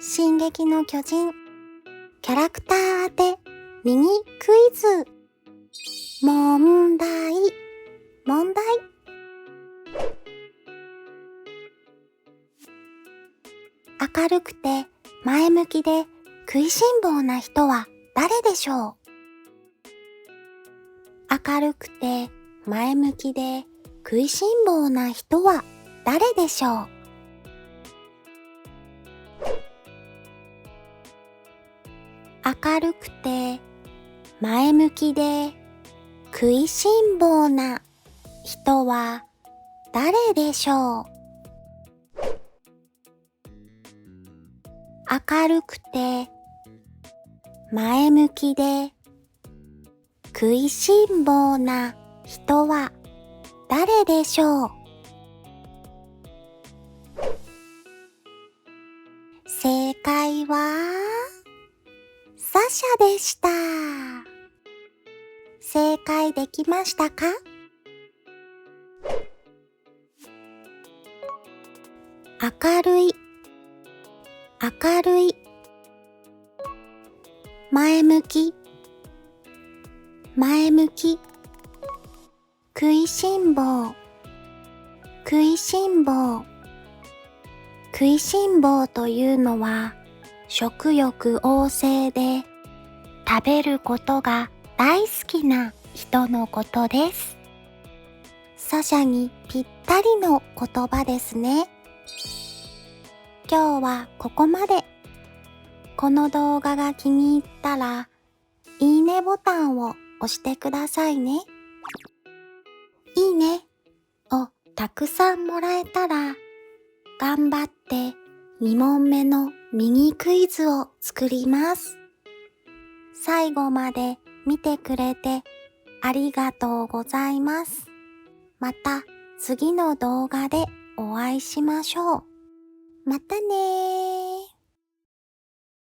進撃の巨人キャラクター当てミニクイズ。問題。明るくて前向きで食いしん坊な人は誰でしょう？明るくて前向きで食いしん坊な人は誰でしょう？明るくて前向きで食いしん坊な人は誰でしょう？明るくて前向きで食いしん坊な人は誰でしょう？正解はサシャでした。正解できましたか？明るい前向き食いしん坊というのは食欲旺盛で食べることが大好きな人のことです。サシャにぴったりの言葉ですね。今日はここまで。この動画が気に入ったらいいねボタンを押してくださいね。いいねをたくさんもらえたら頑張って2問目のミニクイズを作ります。最後まで見てくれてありがとうございます。また次の動画でお会いしましょう。またねー。